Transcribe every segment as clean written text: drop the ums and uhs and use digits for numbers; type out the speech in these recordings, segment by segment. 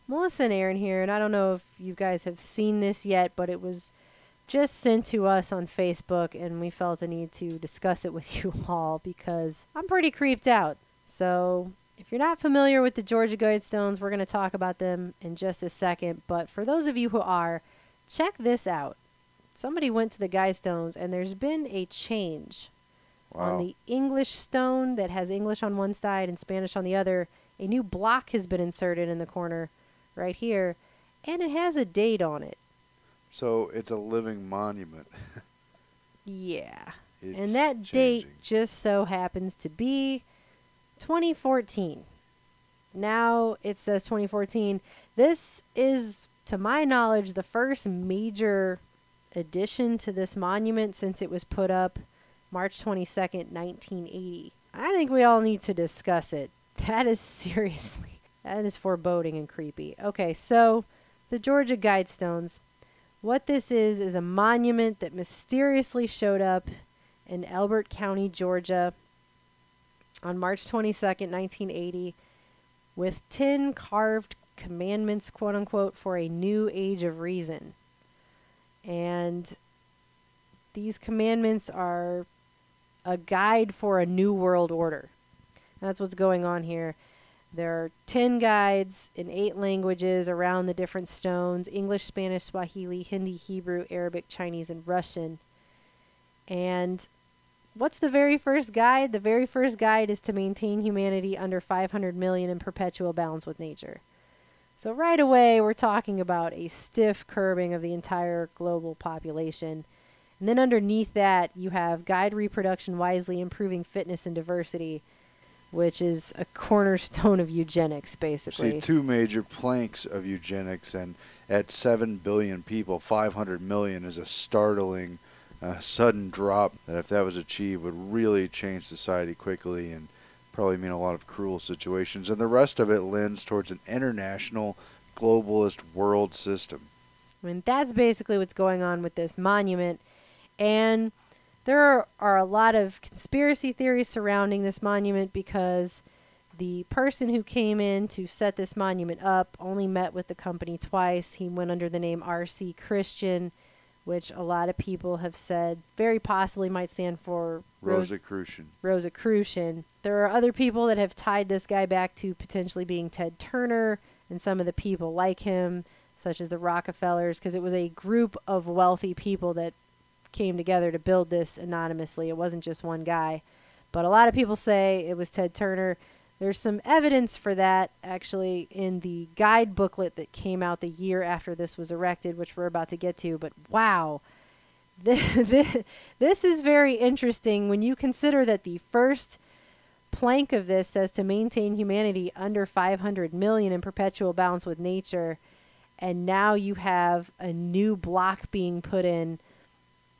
Melissa and Aaron here, and I don't know if you guys have seen this yet, but it was just sent to us on Facebook, and we felt the need to discuss it with you all because I'm pretty creeped out. So if you're not familiar with the Georgia Guidestones, we're going to talk about them in just a second. But for those of you who are, check this out. Somebody went to the Guidestones, and there's been a change. Wow. On the English stone that has English on one side and Spanish on the other, a new block has been inserted in the corner right here, and it has a date on it. So it's a living monument. Yeah. It's And that changing. date just so happens to be 2014. Now it says 2014. This is, to my knowledge, the first major addition to this monument since it was put up March 22nd, 1980. I think we all need to discuss it. That is seriously, that is foreboding and creepy. Okay, so the Georgia Guidestones. What this is a monument that mysteriously showed up in Elbert County, Georgia on March 22nd, 1980 with 10 carved commandments, quote unquote, for a new age of reason. And these commandments are a guide for a new world order. That's what's going on here. There are 10 guides in 8 languages around the different stones: English, Spanish, Swahili, Hindi, Hebrew, Arabic, Chinese, and Russian. And what's the very first guide? The very first guide is to maintain humanity under 500 million in perpetual balance with nature. So right away, we're talking about a stiff curbing of the entire global population. And then underneath that, you have guide reproduction wisely, improving fitness and diversity, which is a cornerstone of eugenics, basically. See, 2 major planks of eugenics, and at 7 billion people, 500 million is a startling, sudden drop that, if that was achieved, would really change society quickly and probably mean a lot of cruel situations. And the rest of it lends towards an international, globalist world system. I mean, that's basically what's going on with this monument. And there are a lot of conspiracy theories surrounding this monument because the person who came in to set this monument up only met with the company twice. He went under the name R.C. Christian, which a lot of people have said very possibly might stand for Rosicrucian. Rosicrucian. There are other people that have tied this guy back to potentially being Ted Turner and some of the people like him, such as the Rockefellers, because it was a group of wealthy people that came together to build this anonymously. It wasn't just one guy. But a lot of people say it was Ted Turner. There's some evidence for that, actually, in the guide booklet that came out the year after this was erected, which we're about to get to. But wow, this is very interesting when you consider that the first plank of this says to maintain humanity under 500 million in perpetual balance with nature. And now you have a new block being put in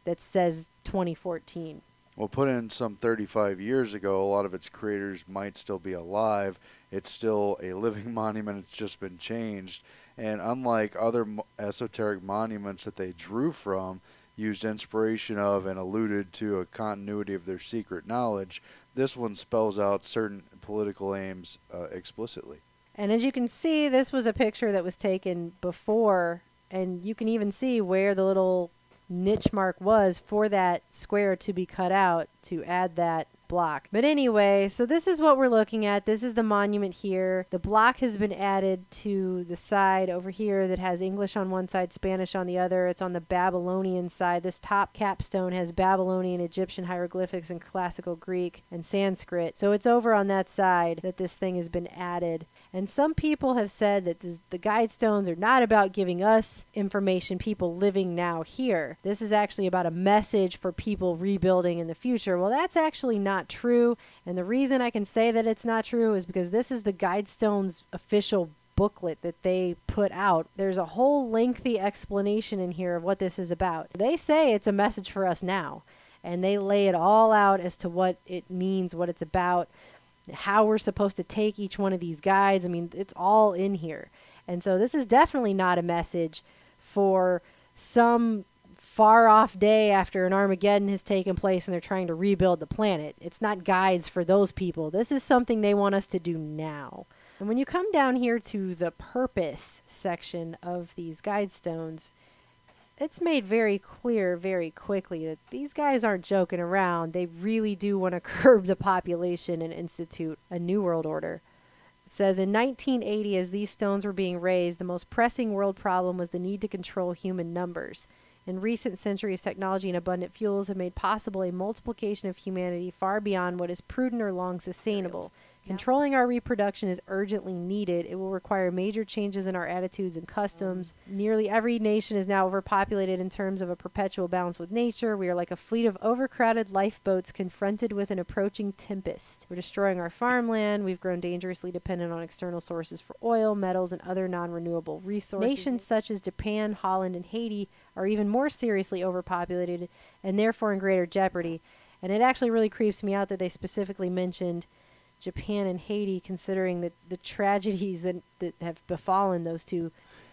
that says 2014. Well, put in some 35 years ago, a lot of its creators might still be alive. It's still a living monument. It's just been changed. And unlike other esoteric monuments that they drew from, used inspiration of, and alluded to a continuity of their secret knowledge, this one spells out certain political aims explicitly. And as you can see, this was a picture that was taken before, and you can even see where the little niche mark was for that square to be cut out to add that block. But anyway, so this is what we're looking at. This is the monument here. The block has been added to the side over here that has English on one side, Spanish on the other. It's on the Babylonian side. This top capstone has Babylonian, Egyptian hieroglyphics, and classical Greek and Sanskrit. So it's over on that side that this thing has been added. And some people have said that the Guidestones are not about giving us information, people living now here. This is actually about a message for people rebuilding in the future. Well, that's actually not true. And the reason I can say that it's not true is because this is the Guidestones official booklet that they put out. There's a whole lengthy explanation in here of what this is about. They say it's a message for us now. And they lay it all out as to what it means, what it's about, how we're supposed to take each one of these guides. I mean, it's all in here. And so this is definitely not a message for some far off day after an Armageddon has taken place and they're trying to rebuild the planet. It's not guides for those people. This is something they want us to do now. And when you come down here to the purpose section of these guidestones, it's made very clear very quickly that these guys aren't joking around. They really do want to curb the population and institute a new world order. It says, in 1980, as these stones were being raised, the most pressing world problem was the need to control human numbers. In recent centuries, technology and abundant fuels have made possible a multiplication of humanity far beyond what is prudent or long sustainable. Controlling our reproduction is urgently needed. It will require major changes in our attitudes and customs. Nearly every nation is now overpopulated in terms of a perpetual balance with nature. We are like a fleet of overcrowded lifeboats confronted with an approaching tempest. We're destroying our farmland. We've grown dangerously dependent on external sources for oil, metals, and other non-renewable resources. Nations such as Japan, Holland, and Haiti are even more seriously overpopulated and therefore in greater jeopardy. And it actually really creeps me out that they specifically mentioned Japan and Haiti, considering the tragedies that have befallen those two.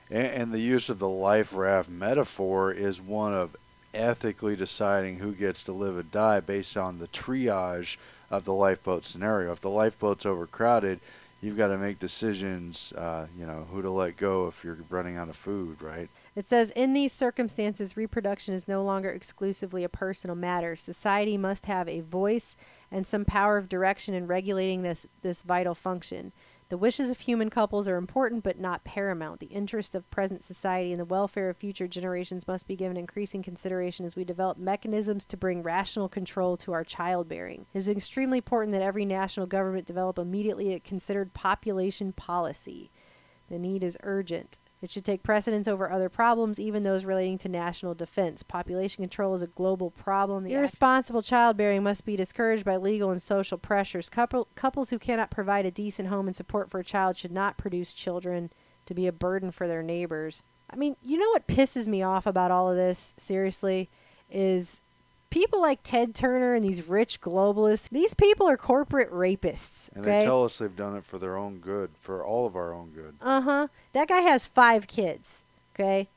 And the use of the life raft metaphor is one of ethically deciding who gets to live or die based on the triage of the lifeboat scenario. If the lifeboat's overcrowded, you've got to make decisions, who to let go if you're running out of food, right? It says, in these circumstances, reproduction is no longer exclusively a personal matter. Society must have a voice and some power of direction in regulating this vital function. The wishes of human couples are important but not paramount. The interests of present society and the welfare of future generations must be given increasing consideration as we develop mechanisms to bring rational control to our childbearing. It is extremely important that every national government develop immediately a considered population policy. The need is urgent. It should take precedence over other problems, even those relating to national defense. Population control is a global problem. The irresponsible childbearing must be discouraged by legal and social pressures. Couples who cannot provide a decent home and support for a child should not produce children to be a burden for their neighbors. I mean, you know what pisses me off about all of this, seriously, is people like Ted Turner and these rich globalists. These people are corporate rapists. And they tell us they've done it for their own good, for all of our own good. Uh-huh. That guy has 5 kids, okay?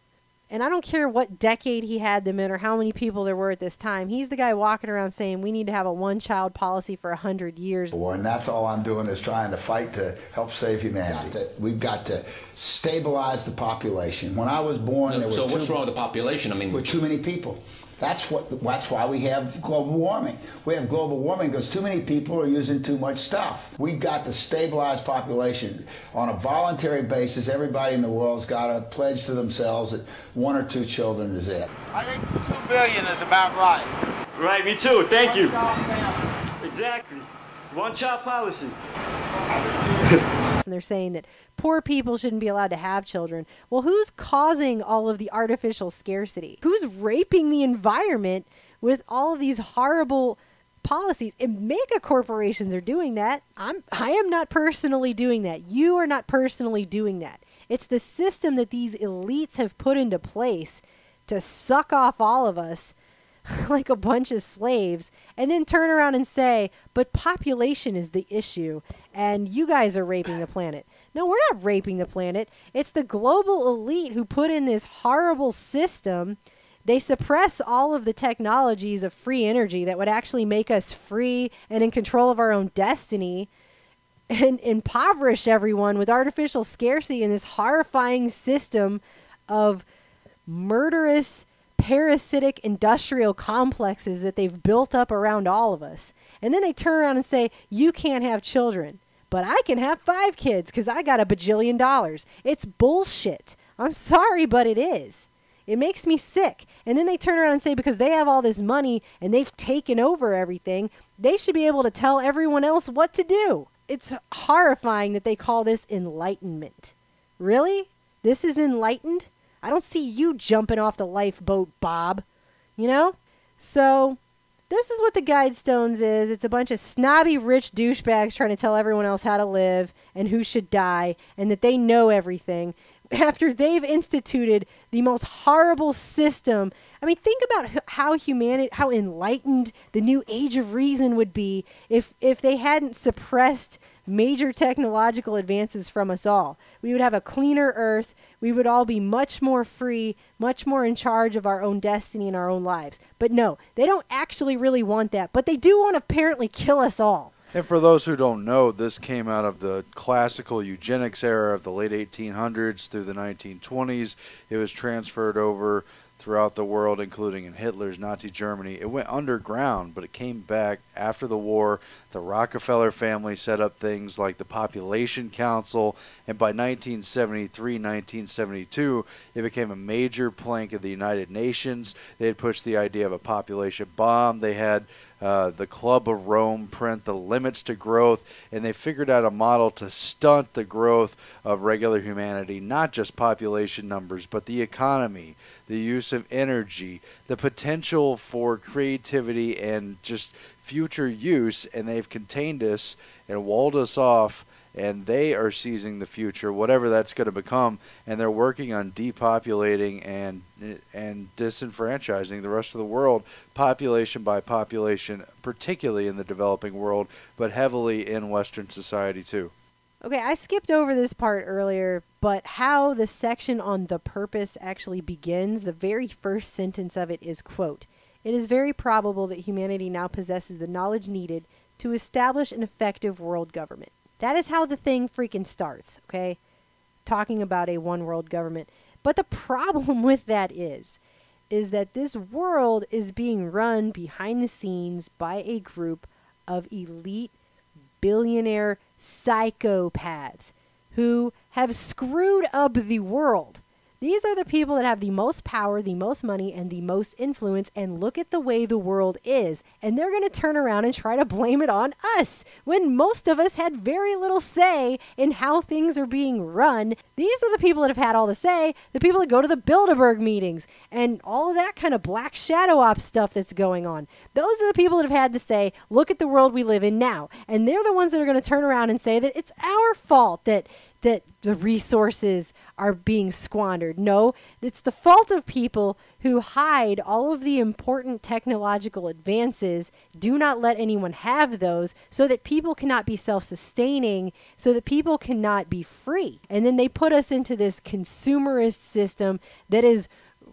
And I don't care what decade he had them in or how many people there were at this time. He's the guy walking around saying we need to have a one-child policy for 100 years. And that's all I'm doing is trying to fight to help save humanity. We've got to stabilize the population. When I was born, there were so what's wrong with the population? I mean, with too many people. That's why we have global warming. We have global warming because too many people are using too much stuff. We've got to stabilize population. On a voluntary basis, everybody in the world's got to pledge to themselves that 1 or 2 children is it. I think 2 billion is about right. Right, me too. Thank you. Family. Exactly. One-child policy. And they're saying that poor people shouldn't be allowed to have children. Well, who's causing all of the artificial scarcity? Who's raping the environment with all of these horrible policies? And mega corporations are doing that. I am not personally doing that. You are not personally doing that. It's the system that these elites have put into place to suck off all of us like a bunch of slaves, and then turn around and say, but population is the issue, and you guys are raping the planet. No, we're not raping the planet. It's the global elite who put in this horrible system. They suppress all of the technologies of free energy that would actually make us free and in control of our own destiny, and impoverish everyone with artificial scarcity in this horrifying system of murderous parasitic industrial complexes that they've built up around all of us. And then they turn around and say, you can't have children, but I can have 5 kids because I got $1 bajillion. It's bullshit. I'm sorry, but it is. It makes me sick. And then they turn around and say because they have all this money and they've taken over everything, they should be able to tell everyone else what to do. It's horrifying that they call this enlightenment. Really? This is enlightened? I don't see you jumping off the lifeboat, Bob. You know? So, this is what the Guidestones is. It's a bunch of snobby, rich douchebags trying to tell everyone else how to live and who should die and that they know everything after they've instituted the most horrible system. I mean, think about how enlightened the new age of reason would be if they hadn't suppressed major technological advances from us all. We would have a cleaner earth. We would all be much more free, much more in charge of our own destiny and our own lives. But no, they don't actually really want that. But they do want to apparently kill us all. And for those who don't know, this came out of the classical eugenics era of the late 1800s through the 1920s. It was transferred over throughout the world, including in Hitler's Nazi Germany. It went underground, but it came back after the war. The Rockefeller family set up things like the Population Council, and by 1973, 1972, it became a major plank of the United Nations. They had pushed the idea of a population bomb. They had the Club of Rome print the limits to growth, and they figured out a model to stunt the growth of regular humanity, not just population numbers, but the economy, the use of energy, the potential for creativity and just future use, and they've contained us and walled us off, and they are seizing the future, whatever that's going to become, and they're working on depopulating and disenfranchising the rest of the world, population by population, particularly in the developing world, but heavily in Western society too. Okay, I skipped over this part earlier, but how the section on the purpose actually begins, the very first sentence of it is, quote, "It is very probable that humanity now possesses the knowledge needed to establish an effective world government." That is how the thing freaking starts, okay? Talking about a one world government. But the problem with that is that this world is being run behind the scenes by a group of elite billionaire psychopaths who have screwed up the world. These are the people that have the most power, the most money, and the most influence, and look at the way the world is. And they're going to turn around and try to blame it on us when most of us had very little say in how things are being run. These are the people that have had all the say, the people that go to the Bilderberg meetings and all of that kind of black shadow ops stuff that's going on. Those are the people that have had to say, look at the world we live in now. And they're the ones that are going to turn around and say that it's our fault that the resources are being squandered. No, it's the fault of people who hide all of the important technological advances, do not let anyone have those, so that people cannot be self-sustaining, so that people cannot be free. And then they put us into this consumerist system that is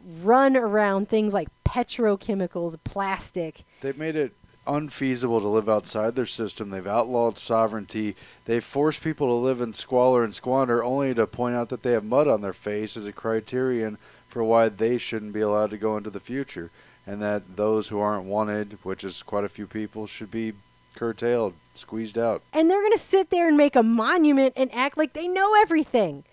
run around things like petrochemicals, plastic. They've made it unfeasible to live outside their system. They've outlawed sovereignty. They've forced people to live in squalor and squander, only to point out that they have mud on their face as a criterion for why they shouldn't be allowed to go into the future, and that those who aren't wanted, which is quite a few people, should be curtailed, squeezed out. And they're going to sit there and make a monument and act like they know everything.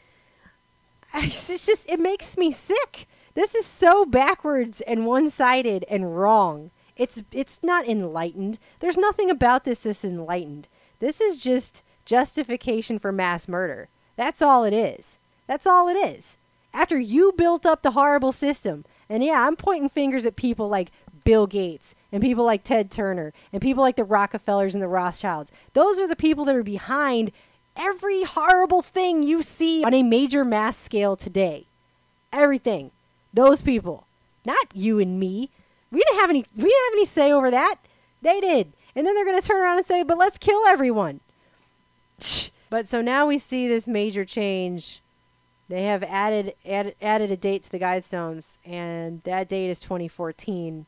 It's just, it makes me sick. This is so backwards and one-sided and wrong. It's not enlightened. There's nothing about this that's enlightened. This is just justification for mass murder. That's all it is. That's all it is. After you built up the horrible system, and yeah, I'm pointing fingers at people like Bill Gates and people like Ted Turner and people like the Rockefellers and the Rothschilds. Those are the people that are behind every horrible thing you see on a major mass scale today. Everything. Those people. Not you and me. We didn't have any say over that. They did. And then they're going to turn around and say, but let's kill everyone. But so now we see this major change. They have added a date to the Guidestones, and that date is 2014.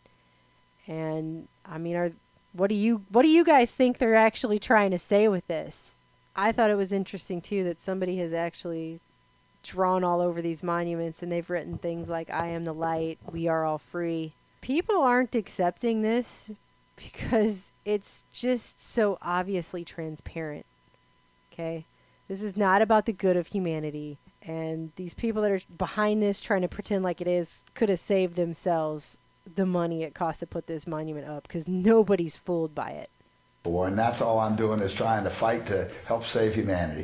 And I mean, what do you guys think they're actually trying to say with this? I thought it was interesting too that somebody has actually drawn all over these monuments, and they've written things like, "I am the light, we are all free." People aren't accepting this because it's just so obviously transparent. Okay? This is not about the good of humanity. And these people that are behind this trying to pretend like it is could have saved themselves the money it cost to put this monument up, because nobody's fooled by it. And that's all I'm doing, is trying to fight to help save humanity.